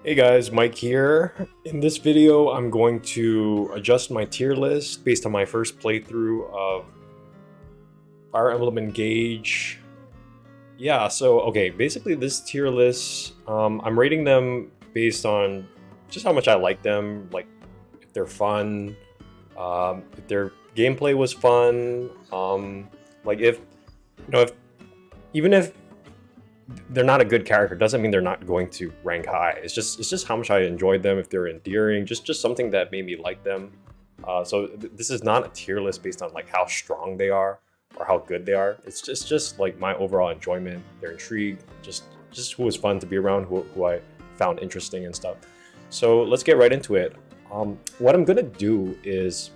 Hey guys, Mike here. In this video, I'm going to adjust my tier list based on my first playthrough of Fire Emblem Engage. Yeah, so okay, basically this tier list, I'm rating them based on just how much I like them, like if they're fun, if their gameplay was fun, like if if even if they're not a good character doesn't mean they're not going to rank high. It's just how much I enjoyed them, if they're endearing, just something that made me like them. This is not a tier list based on like how strong they are or how good they are. It's just like my overall enjoyment, their intrigue, just who was fun to be around, who I found interesting and stuff. So let's get right into it. What I'm gonna do is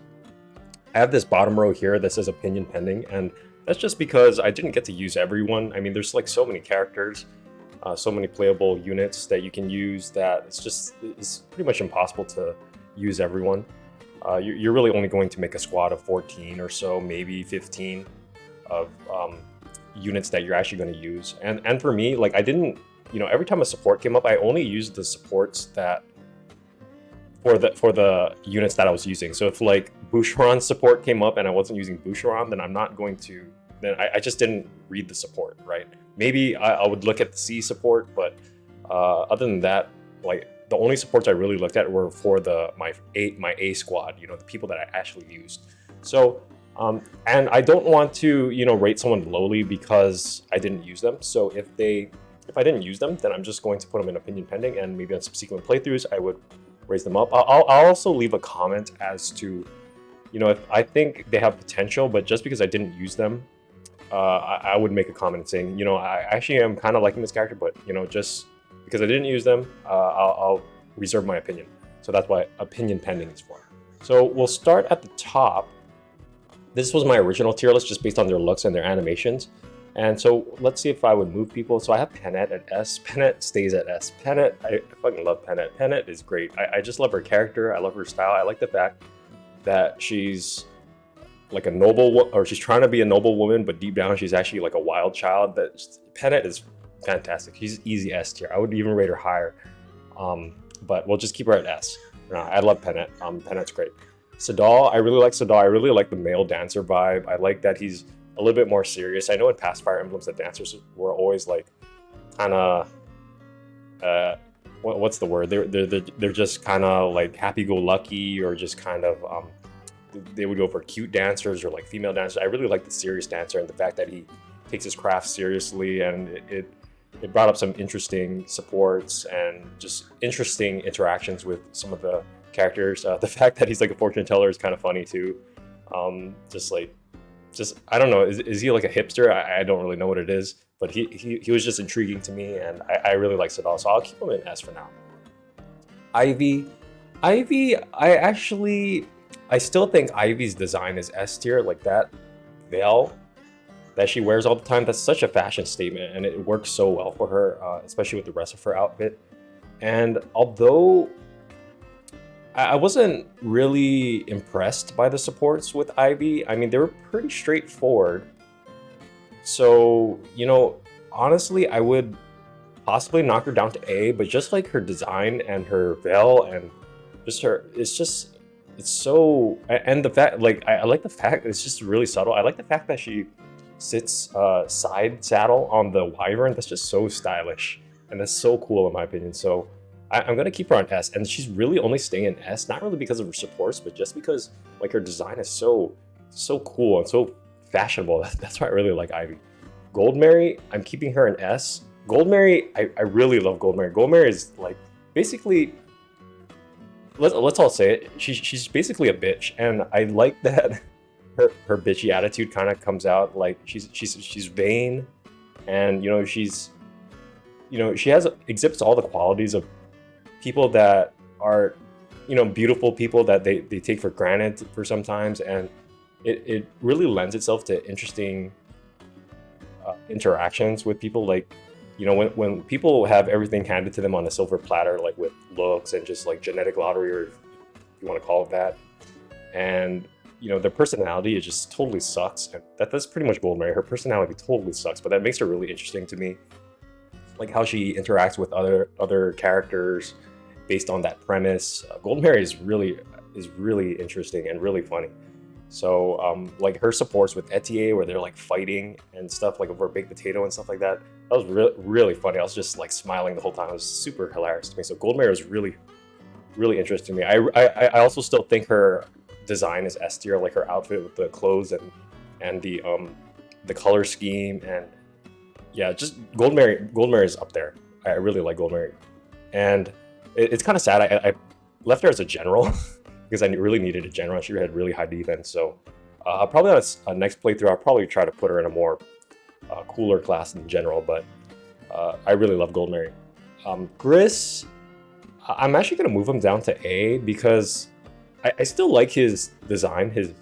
I have this bottom row here that says opinion pending, and that's just because I didn't get to use everyone. I mean, there's like so many characters, so many playable units that you can use that it's pretty much impossible to use everyone. You're really only going to make a squad of 14 or so, maybe 15 of units that you're actually going to use. And for me, like I didn't, every time a support came up, I only used the supports that for the units that I was using. So if like Boucheron's support came up and I wasn't using Boucheron, then I'm not going to. Then I just didn't read the support, right? Maybe I would look at the C support, but other than that, like the only supports I really looked at were for my A squad. The people that I actually used. So and I don't want to rate someone lowly because I didn't use them. So if I didn't use them, then I'm just going to put them in opinion pending, and maybe on subsequent playthroughs I would raise them up. I'll also leave a comment as to, if I think they have potential, but just because I didn't use them, I would make a comment saying, I actually am kind of liking this character, but just because I didn't use them, I'll reserve my opinion. So that's why opinion pending is for. So we'll start at the top. This was my original tier list just based on their looks and their animations. And so let's see if I would move people. So I have Pennant at S. Pennant stays at S. Pennant, I fucking love Pennant. Pennant is great. I just love her character. I love her style. I like the fact that she's like a noble, or she's trying to be a noble woman, but deep down she's actually like a wild child. Pennant is fantastic. She's easy S tier. I would even rate her higher. But we'll just keep her at S. I love Pennant. Pennant's great. Sadal, I really like Sadal. I really like the male dancer vibe. I like that he's a little bit more serious. I know in past Fire Emblems the dancers were always like kind of what's the word? They're just kind of like happy-go-lucky, or just kind of they would go for cute dancers or like female dancers. I really like the serious dancer, and the fact that he takes his craft seriously, and it brought up some interesting supports and just interesting interactions with some of the characters. The fact that he's like a fortune teller is kind of funny too. Just I don't know. Is he like a hipster? I don't really know what it is, but he was just intriguing to me, and I really like Sadal, so I'll keep him in S for now. Ivy, Ivy, I still think Ivy's design is S tier. Like that veil that she wears all the time. That's such a fashion statement, and it works so well for her, especially with the rest of her outfit. And although I wasn't really impressed by the supports with Ivy. I mean, they were pretty straightforward. So, honestly, I would possibly knock her down to A, but just like her design and her veil and just her, it's so, and the fact, like, I like the fact it's just really subtle. I like the fact that she sits side saddle on the wyvern. That's just so stylish, and that's so cool in my opinion. So, I'm gonna keep her on S, and she's really only staying in S, not really because of her supports, but just because like her design is so cool and so fashionable. That's why I really like Ivy. Goldmary, I'm keeping her in S. Goldmary, I really love Goldmary. Goldmary is like basically, let's all say it. She's basically a bitch, and I like that her bitchy attitude kind of comes out. Like she's vain, and she has exhibits all the qualities of people that are beautiful people that they take for granted for sometimes, and it really lends itself to interesting interactions with people. Like when people have everything handed to them on a silver platter, like with looks and just like genetic lottery, or if you want to call it that, and their personality is just totally sucks, and that's pretty much Goldmary. Her personality totally sucks, but that makes her really interesting to me, like how she interacts with other characters, based on that premise. Golden Mary is really interesting and really funny. So like her supports with Etier, where they're like fighting and stuff like over baked potato and stuff like that. That was really funny. I was just like smiling the whole time. It was super hilarious to me. So Golden Mary was really interesting to me. I also still think her design is S tier, like her outfit with the clothes and the color scheme, and yeah, just Golden Mary is up there. I really like Golden Mary, and it's kind of sad. I left her as a general because I really needed a general. She had really high defense, so probably on a next playthrough, I'll probably try to put her in a more cooler class in general. But I really love Golden Mary. Gris, I'm actually gonna move him down to A because I still like his design, his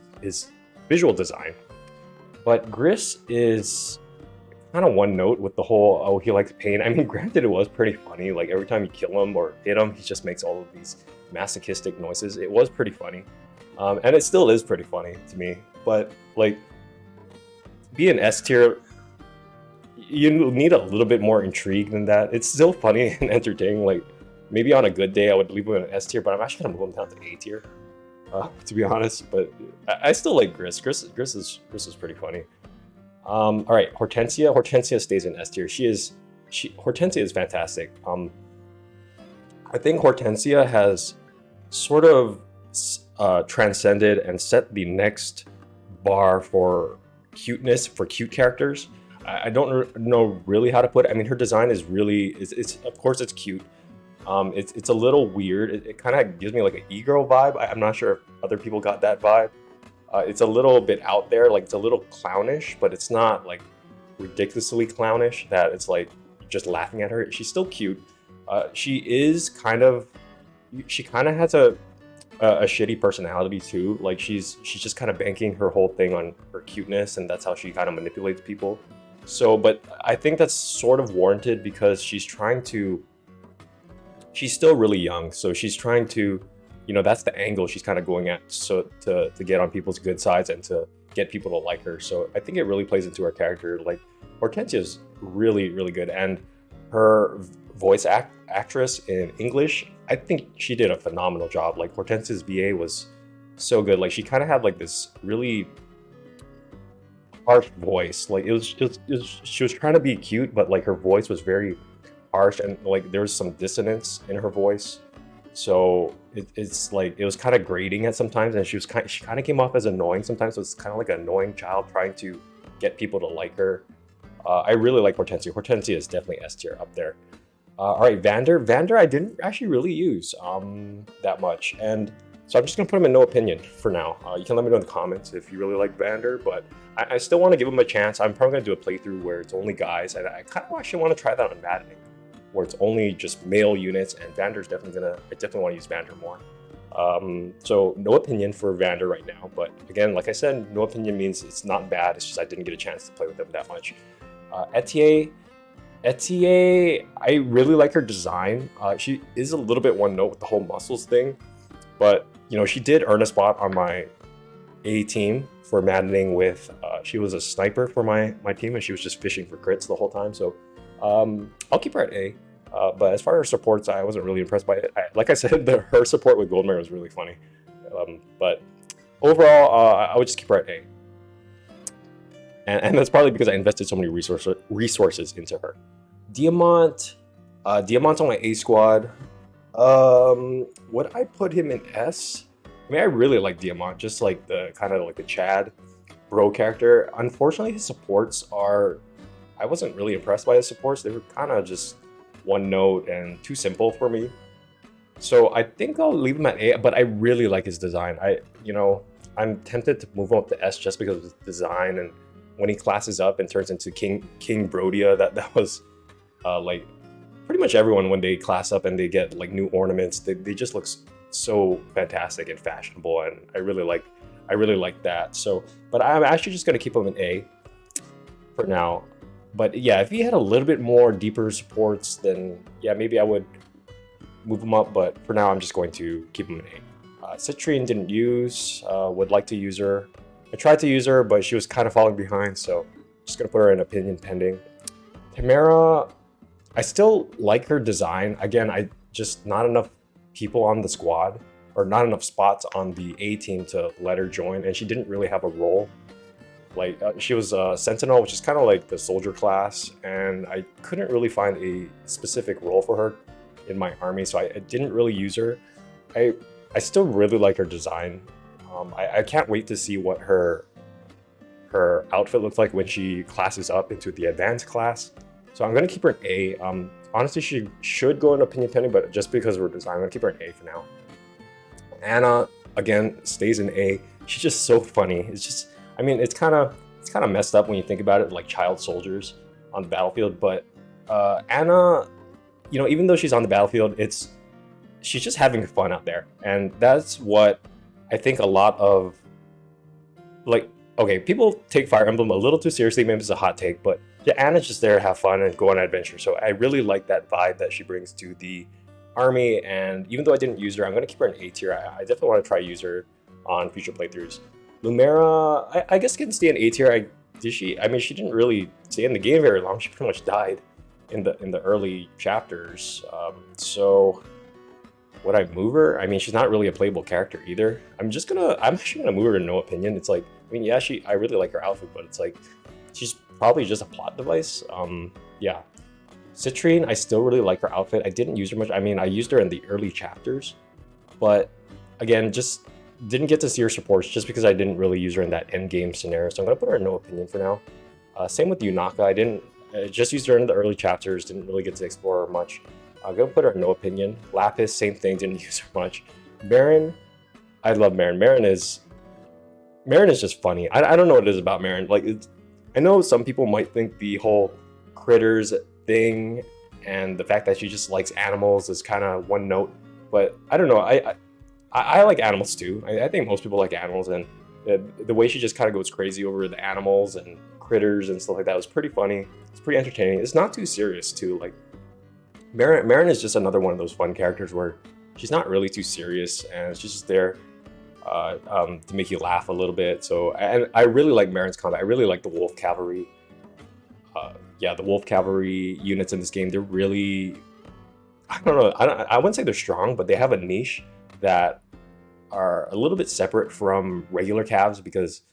visual design, but Gris is kind of one note with the whole, oh, he likes pain. I mean, granted, it was pretty funny. Like every time you kill him or hit him, he just makes all of these masochistic noises. It was pretty funny. And it still is pretty funny to me. But like, be an S tier, you need a little bit more intrigue than that. It's still funny and entertaining. Like maybe on a good day, I would leave him in an S tier, but I'm actually gonna move him down to A tier, to be honest. But I still like Gris. Gris is pretty funny. All right, Hortensia. Hortensia stays in S tier. Hortensia is fantastic. I think Hortensia has sort of transcended and set the next bar for cuteness for cute characters. I don't know really how to put it. I mean, her design is really, it's of course it's cute. It's a little weird. It kind of gives me like an e-girl vibe. I'm not sure if other people got that vibe. It's a little bit out there, like it's a little clownish, but it's not like ridiculously clownish that it's like just laughing at her. She's still cute. She kind of has a shitty personality too. Like she's just kind of banking her whole thing on her cuteness, and that's how she kind of manipulates people. So, but I think that's sort of warranted because she's still really young, so she's trying to, that's the angle she's kind of going at, so to get on people's good sides and to get people to like her. So I think it really plays into her character. Like Hortensia is really good, and her voice actress in English, I think she did a phenomenal job. Like Hortensia's VA was so good. Like she kind of had like this really harsh voice. Like she was trying to be cute, but like her voice was very harsh, and like there was some dissonance in her voice. So it's like it was kind of grating at sometimes, and she kind of came off as annoying sometimes. So it's kind of like an annoying child trying to get people to like her. I really like Hortensia. Hortensia is definitely S tier up there. All right, Vander I didn't actually really use that much, and so I'm just gonna put him in no opinion for now. You can let me know in the comments if you really like Vander, but I still want to give him a chance. I'm probably gonna do a playthrough where it's only guys, and I kind of actually want to try that on Maddening, where it's only just male units, and Vander's I definitely want to use Vander more. So no opinion for Vander right now, but again, like I said, no opinion means it's not bad, it's just I didn't get a chance to play with him that much. Etier, I really like her design. She is a little bit one note with the whole muscles thing, but she did earn a spot on my A team for Maddening with, she was a sniper for my team, and she was just fishing for crits the whole time, so I'll keep her at A. But as far as supports, I wasn't really impressed by it. Like I said, her support with Golden Mary was really funny. But overall, I would just keep her at A. And that's probably because I invested so many resources into her. Diamant. Diamant's on my A squad. Would I put him in S? I mean, I really like Diamant, just like the kind of like the Chad bro character. Unfortunately, his supports I wasn't really impressed by his supports. They were kind of just one note and too simple for me. So I think I'll leave him at A, but I really like his design. I'm tempted to move him up to S just because of his design, and when he classes up and turns into King Brodia, that was like pretty much everyone when they class up and they get like new ornaments, they just look so fantastic and fashionable, and I really like that. So, but I'm actually just gonna keep him in A for now. But yeah, if he had a little bit more deeper supports, then yeah, maybe I would move him up. But for now, I'm just going to keep him in A. Citrine didn't use, would like to use her. I tried to use her, but she was kind of falling behind, so just gonna put her in opinion pending. Tamara, I still like her design. Again, I just not enough people on the squad, or not enough spots on the A team to let her join, and she didn't really have a role. Like she was a Sentinel, which is kind of like the soldier class, and I couldn't really find a specific role for her in my army, so I didn't really use her. I still really like her design. I can't wait to see what her outfit looks like when she classes up into the advanced class. So I'm gonna keep her an A. Honestly, she should go in opinion pending, but just because of her design, I'm gonna keep her an A for now. Anna, again, stays an A. She's just so funny. It's just, I mean, it's kind of messed up when you think about it, like child soldiers on the battlefield. But Anna, you know, even though she's on the battlefield, she's just having fun out there, and that's what I think a lot of, like, okay, people take Fire Emblem a little too seriously. Maybe it's a hot take, but yeah, Anna's just there to have fun and go on an adventure. So I really like that vibe that she brings to the army. And even though I didn't use her, I'm going to keep her in A tier. I definitely want to try use her on future playthroughs. Lumera, I guess can stay in A tier. I mean, she didn't really stay in the game very long. She pretty much died in the early chapters. So would I move her? I mean, she's not really a playable character either. I'm actually gonna move her to no opinion. It's like, I mean, yeah, I really like her outfit, but it's like, she's probably just a plot device. Yeah. Citrine, I still really like her outfit. I didn't use her much. I mean, I used her in the early chapters, but again, just didn't get to see her supports just because I didn't really use her in that end game scenario. So I'm gonna put her in no opinion for now. Same with Yunaka. I just used her in the early chapters. Didn't really get to explore her much. I'm gonna put her in no opinion. Lapis, same thing. Didn't use her much. Marin, I love Marin. Marin is just funny. I don't know what it is about Marin. Like, I know some people might think the whole critters thing and the fact that she just likes animals is kind of one note, but I don't know. I like animals too. I think most people like animals, and the way she just kind of goes crazy over the animals and critters and stuff like that was pretty funny. It's pretty entertaining. It's not too serious too. Like, Marin is just another one of those fun characters where she's not really too serious, and she's just there to make you laugh a little bit. So, and I really like Marin's combat. I really like the Wolf Cavalry. Yeah, the Wolf Cavalry units in this game, they're really, I don't know, I wouldn't say they're strong, but they have a niche that are a little bit separate from regular cavs, because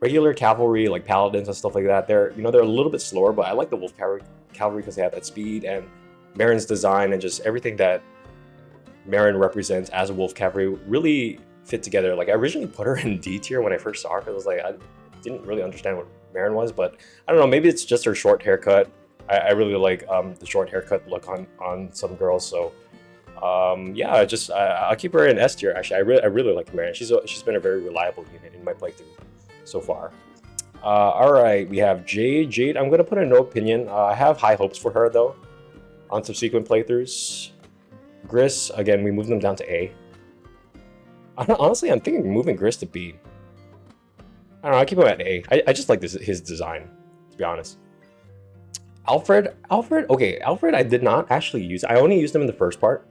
regular cavalry, like paladins and stuff like that, they're a little bit slower, but I like the Wolf Cavalry because they have that speed, and Marin's design and just everything that Marin represents as a Wolf Cavalry really fit together. Like, I originally put her in D tier when I first saw her, because I was like, I didn't really understand what Marin was, but I don't know, maybe it's just her short haircut. I really like the short haircut look on some girls. So yeah, I'll keep her in S tier. Actually, I really like Marin. She's been a very reliable unit in my playthrough so far. All right, we have Jade. Jade, I'm gonna put in no opinion. I have high hopes for her though on subsequent playthroughs. Gris, again, we moved them down to A. Honestly, I'm thinking moving Gris to B. I don't know, I keep him at A. I just like his design, to be honest. Alfred, okay, Alfred I did not actually use. I only used him in the first part.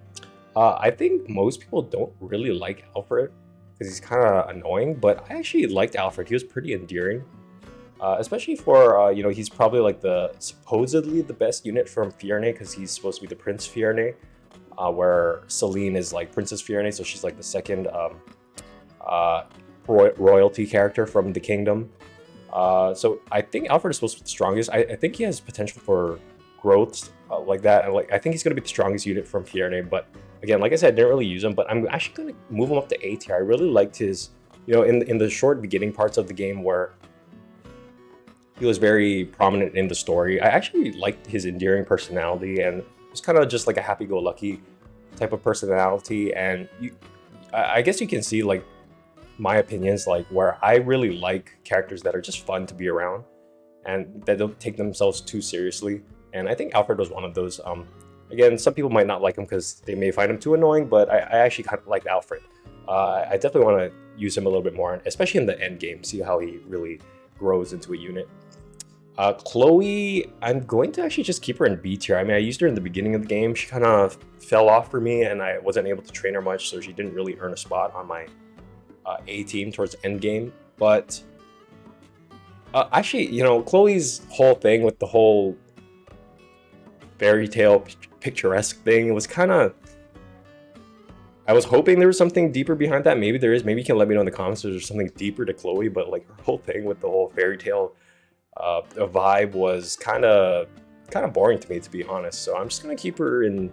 I think most people don't really like Alfred because he's kind of annoying, but I actually liked Alfred. He was pretty endearing, especially for, he's probably like supposedly the best unit from Fierne, because he's supposed to be the Prince Fierne, where Celine is like Princess Fierne, so she's like the second royalty character from the kingdom. So I think Alfred is supposed to be the strongest. I think he has potential for growth like that, and I think he's going to be the strongest unit from Fierne. But again, like I said, I didn't really use him, but I'm actually going to move him up to A tier. I really liked his, in the short beginning parts of the game where he was very prominent in the story. I actually liked his endearing personality, and it was kind of just like a happy-go-lucky type of personality. And I guess you can see like my opinions, like where I really like characters that are just fun to be around and that don't take themselves too seriously. And I think Alfred was one of those. Again, some people might not like him because they may find him too annoying, but I actually kind of like Alfred. I definitely want to use him a little bit more, especially in the end game, see how he really grows into a unit. Chloe, I'm going to actually just keep her in B tier. I mean, I used her in the beginning of the game. She kind of fell off for me, and I wasn't able to train her much, so she didn't really earn a spot on my A team towards the end game. But actually, Chloe's whole thing with the whole fairy tale picturesque thing, it was kind of, I was hoping there was something deeper behind that. Maybe there is. Maybe you can let me know in the comments if there's something deeper to Chloe. But like her whole thing with the whole fairy tale vibe was kind of boring to me, to be honest. So I'm just gonna keep her in.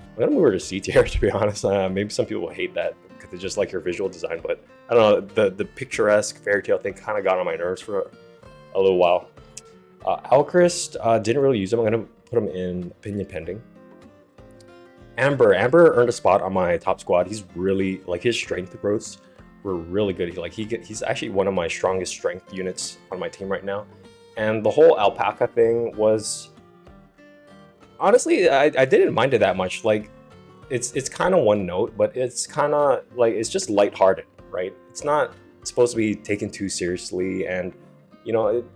I'm gonna move her to C tier, to be honest. Maybe some people will hate that because they just like her visual design, but I don't know. The picturesque fairy tale thing kind of got on my nerves for a little while. Alchrist, didn't really use him. I'm gonna put him in opinion pending. Amber earned a spot on my top squad. He's really like his strength growths were really good. He's actually one of my strongest strength units on my team right now. And the whole alpaca thing was honestly, I didn't mind it that much. Like it's kind of one note, but it's kind of like it's just lighthearted, right? It's not supposed to be taken too seriously, and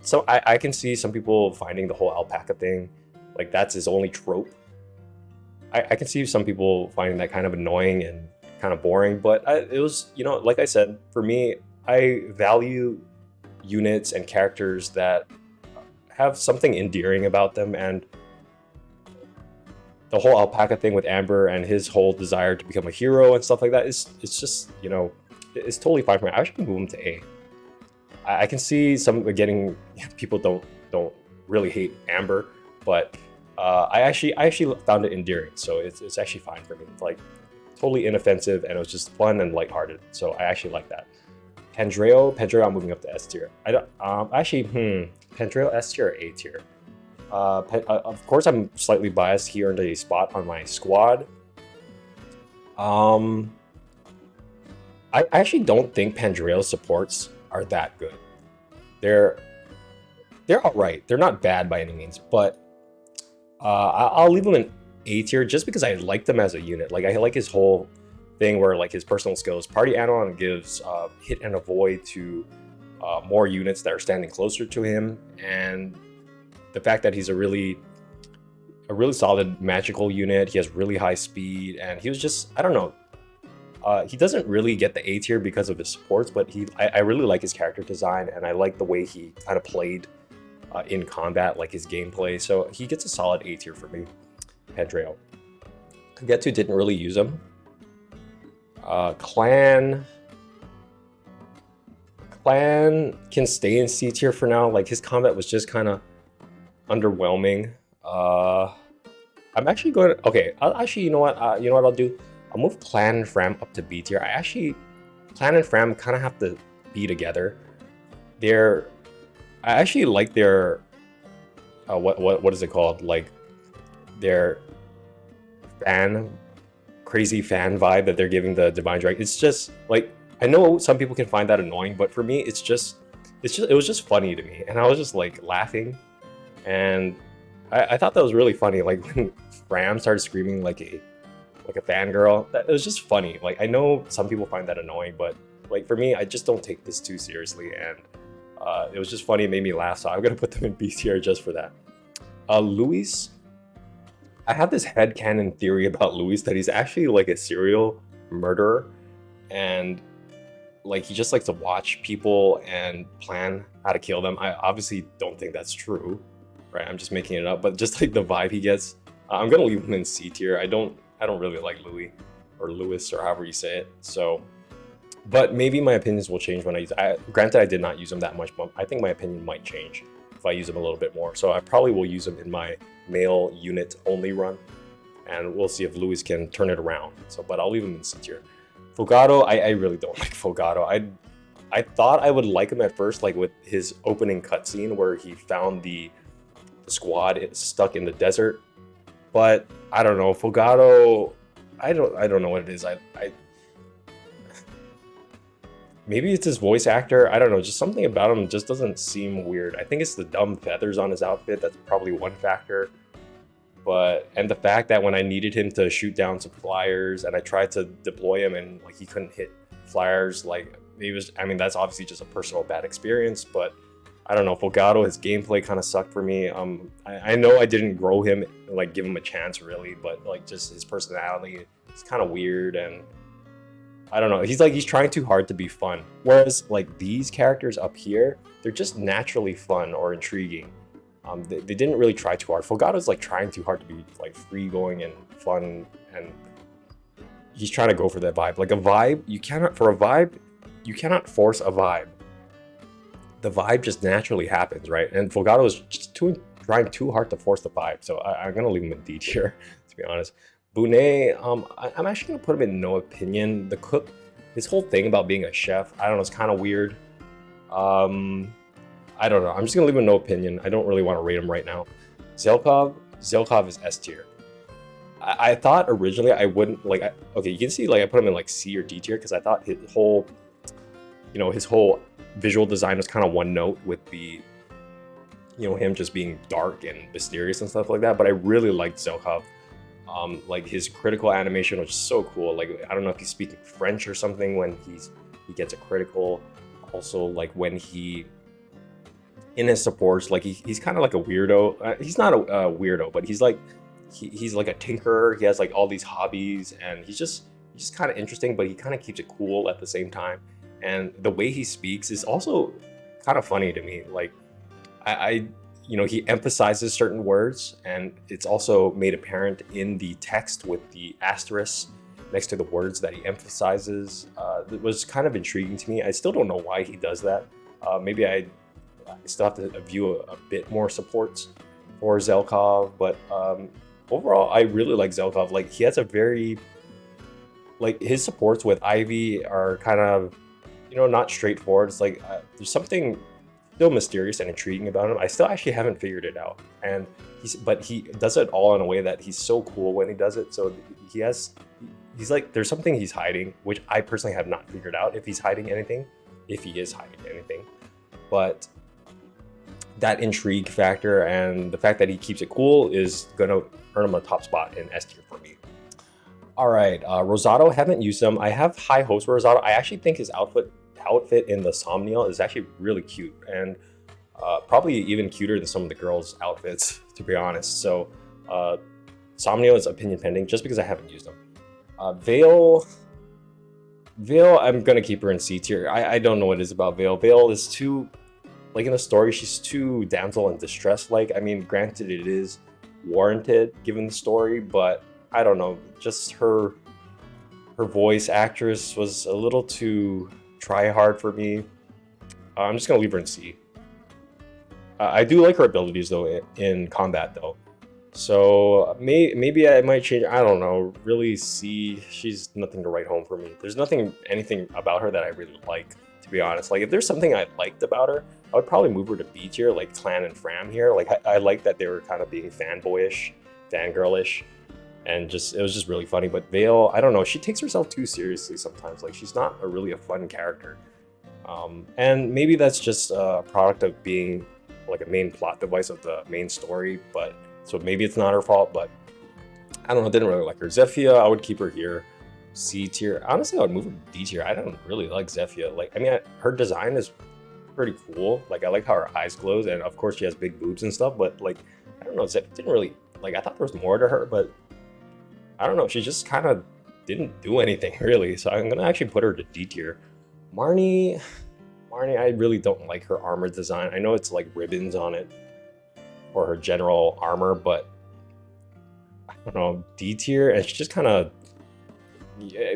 so I can see some people finding the whole alpaca thing like that's his only trope. I can see some people finding that kind of annoying and kind of boring, but it was, like I said, for me, I value units and characters that have something endearing about them, and the whole alpaca thing with Amber and his whole desire to become a hero and stuff like that is it's just, it's totally fine for me. I should move him to A. I can see some getting people don't really hate Amber, but I actually found it endearing, so it's actually fine for me. It's like totally inoffensive, and it was just fun and lighthearted. So I actually like that. Pandreo, I'm moving up to S tier. I don't Pandreo S tier or A tier? Of course, I'm slightly biased. He earned a spot on my squad. I actually don't think Pandreo's supports are that good. They're all right. They're not bad by any means, but I'll leave him in A tier just because I like them as a unit. Like I like his whole thing where like his personal skills. Party Anon gives hit and avoid to more units that are standing closer to him, and the fact that he's a really solid magical unit. He has really high speed, and he was just, I don't know. He doesn't really get the A tier because of his supports, but I really like his character design, and I like the way he kind of played in combat, like his gameplay. So he gets a solid A tier for me. Pandreo. Kagetu didn't really use him. Clan can stay in C tier for now. Like his combat was just kind of underwhelming. I'm actually going to, okay, you know what I'll do? I'll move Clan and Fram up to B tier. Clan and Fram kind of have to be together. I actually like their, what is it called? Like their crazy fan vibe that they're giving the Divine Dragon. It's just like, I know some people can find that annoying, but for me, it was just funny to me. And I was just like laughing. And I thought that was really funny. Like when Fram started screaming like a fangirl, it was just funny. Like I know some people find that annoying, but like for me, I just don't take this too seriously. And it was just funny. It made me laugh. So I'm going to put them in B tier just for that. Luis, I have this headcanon theory about Luis that he's actually like a serial murderer. And like he just likes to watch people and plan how to kill them. I obviously don't think that's true, right? I'm just making it up, but just like the vibe he gets, I'm gonna leave him in C tier. I don't really like Louis or Lewis or however you say it. So, but maybe my opinions will change when I use. Granted, I did not use him that much, but I think my opinion might change if I use him a little bit more. So I probably will use him in my male unit only run, and we'll see if Louis can turn it around. So, but I'll leave him in C tier. Fogado, I really don't like Fogado. I thought I would like him at first, like with his opening cutscene where he found the squad stuck in the desert. But I don't know, Fogado, I don't know what it is. I maybe it's his voice actor. I don't know, just something about him just doesn't seem weird. I think it's the dumb feathers on his outfit. That's probably one factor. And the fact that when I needed him to shoot down some flyers and I tried to deploy him and like he couldn't hit flyers, like that's obviously just a personal bad experience, but I don't know, Fogado, his gameplay kind of sucked for me. I know I didn't grow him, like give him a chance really, but like just his personality is kind of weird, and I don't know, he's trying too hard to be fun. Whereas like these characters up here, they're just naturally fun or intriguing. They didn't really try too hard. Fogado's like trying too hard to be like free going and fun, and he's trying to go for that vibe. Like a vibe, for a vibe, you cannot force a vibe. The vibe just naturally happens, right? And Fogado is just trying too hard to force the vibe. So I'm gonna leave him in D tier, to be honest. Bune, I'm actually gonna put him in no opinion. The cook, his whole thing about being a chef, I don't know, it's kind of weird. I don't know. I'm just gonna leave him no opinion. I don't really want to rate him right now. Zelkov is S tier. I thought originally I wouldn't like. Okay, you can see like I put him in like C or D tier because I thought his whole, his whole visual design was kind of one note with the, him just being dark and mysterious and stuff like that. But I really liked Zelkov. Like his critical animation was just so cool. Like I don't know if he's speaking French or something when he gets a critical. Also, like when he in his supports, like he's kind of like a weirdo. He's not a weirdo, but he's like he's like a tinkerer. He has like all these hobbies, and he's just kind of interesting, but he kind of keeps it cool at the same time. And the way he speaks is also kind of funny to me. Like he emphasizes certain words, and it's also made apparent in the text with the asterisk next to the words that he emphasizes. It was kind of intriguing to me. I still don't know why he does that. Maybe I still have to view a bit more supports for Zelkov, but overall, I really like Zelkov. Like he has a very, like his supports with Ivy are kind of, not straightforward. It's like there's something still mysterious and intriguing about him. I still actually haven't figured it out, but he does it all in a way that he's so cool when he does it. So he's like, there's something he's hiding, which I personally have not figured out if he's hiding anything, if he is hiding anything. But that intrigue factor and the fact that he keeps it cool is gonna earn him a top spot in S tier for me. All right, Rosado, haven't used him. I have high hopes for Rosado. I actually think his outfit in the Somniel is actually really cute and probably even cuter than some of the girls' outfits, to be honest. So Somniel is opinion pending just because I haven't used them. Veil, I'm gonna keep her in C tier. I don't know what it is about Veil. Veil is too, like in the story, she's too damsel in distress. Like, I mean, granted, it is warranted given the story, but I don't know. Just her voice actress was a little too try hard for me. I'm just gonna leave her in C. I do like her abilities though in combat though. So maybe I might change. I don't know. Really, C. She's nothing to write home for me. There's anything about her that I really like, to be honest. Like if there's something I liked about her, I would probably move her to B tier, like Clan and Fram here. Like I like that they were kind of being fanboyish, fangirlish, and it was just really funny. But Veil, I don't know. She takes herself too seriously sometimes. Like she's not really a fun character. And maybe that's just a product of being like a main plot device of the main story, but so maybe it's not her fault, but I don't know, didn't really like her. Zephyia, I would keep her here, C tier. Honestly, I would move her to D tier. I don't really like Zephyia. Like, I mean, her design is pretty cool. Like, I like how her eyes glows, and of course she has big boobs and stuff, but like, I don't know, Zephyia didn't really, like, I thought there was more to her, but I don't know, she just kind of didn't do anything really, so I'm gonna actually put her to D tier. Marnie, I really don't like her armor design. I know it's like ribbons on it for her general armor, but I don't know, D tier, and she just kind of,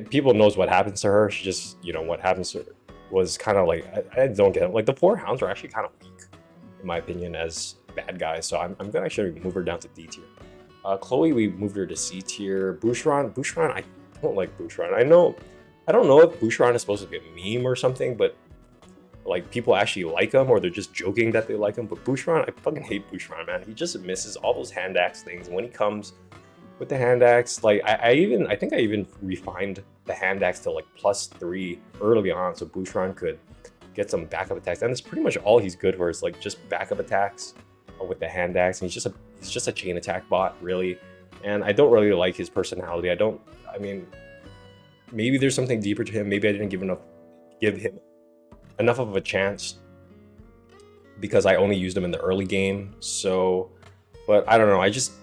people knows what happens to her. She just, what happens to her was kind of like, I don't get it. Like the 4 hounds are actually kind of weak, in my opinion, as bad guys. So I'm gonna actually move her down to D tier. Chloe, we moved her to C tier. Boucheron, I don't like Boucheron. I don't know if Boucheron is supposed to be a meme or something, but like people actually like him, or they're just joking that they like him. But Boucheron, I fucking hate Boucheron, man. He just misses all those hand axe things. And when he comes with the hand axe, like I think I even refined the hand axe to like +3 early on, so Boucheron could get some backup attacks. And it's pretty much all he's good for is like just backup attacks with the hand axe. And he's just a chain attack bot, really. And I don't really like his personality. I mean, maybe there's something deeper to him. Maybe I didn't give him enough of a chance because I only used him in the early game. So, but I don't know.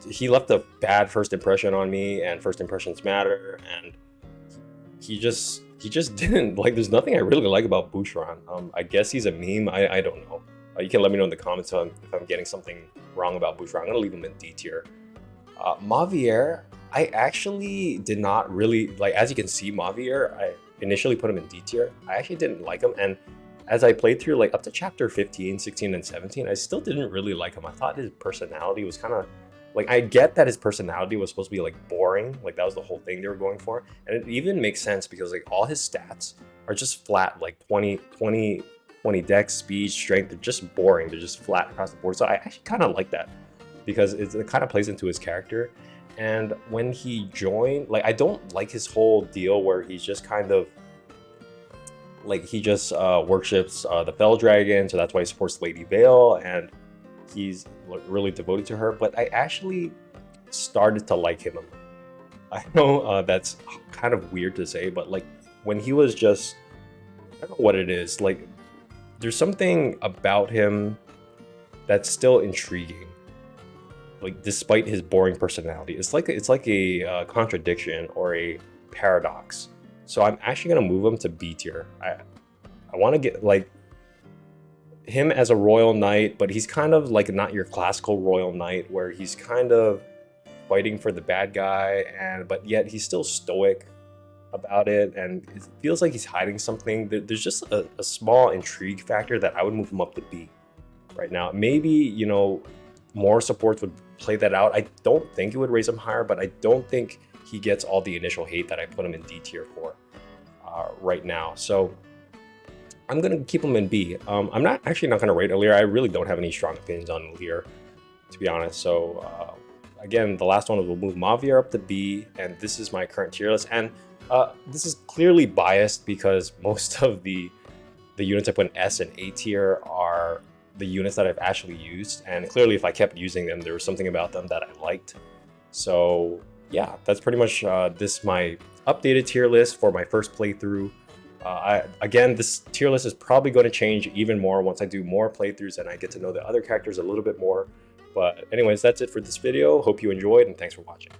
He left a bad first impression on me, and first impressions matter. And he just didn't like. There's nothing I really like about Boucheron. I guess he's a meme. I don't know. You can let me know in the comments if I'm getting something wrong about Boucheron. I'm gonna leave him in D tier. Mavier, I actually did not really like, as you can see, Mavier, I initially put him in D tier. I actually didn't like him, and as I played through like up to chapter 15, 16, and 17, I still didn't really like him. I thought his personality was kind of like, I get that his personality was supposed to be like boring, like that was the whole thing they were going for, and it even makes sense because like all his stats are just flat, like 20 dex, speed, strength. They're just boring. They're just flat across the board. So I actually kind of like that because it kind of plays into his character. And when he joined, like, I don't like his whole deal where he's just kind of like, he just worships the Fell Dragon, so that's why he supports Lady Vale, and he's like, really devoted to her. But I actually started to like him. I know that's kind of weird to say, but like when he was just, I don't know what it is, like there's something about him that's still intriguing. Like despite his boring personality, it's like a contradiction or a paradox. So I'm actually gonna move him to B tier. I want to get like him as a royal knight, but he's kind of like not your classical royal knight where he's kind of fighting for the bad guy, and but yet he's still stoic about it, and it feels like he's hiding something. There's just a small intrigue factor that I would move him up to B right now. Maybe, you know, more supports would play that out. I don't think it would raise him higher, but I don't think he gets all the initial hate that I put him in D tier for right now. So I'm gonna keep him in B. I'm not gonna rate Alear. I really don't have any strong opinions on Alear, to be honest. So again, the last one will move Mavier up to B, and this is my current tier list. And this is clearly biased because most of the units I put in S and A tier are the units that I've actually used, and clearly if I kept using them, there was something about them that I liked. So yeah, that's pretty much this my updated tier list for my first playthrough. Again, this tier list is probably going to change even more once I do more playthroughs and I get to know the other characters a little bit more. But anyways, that's it for this video. Hope you enjoyed, and thanks for watching.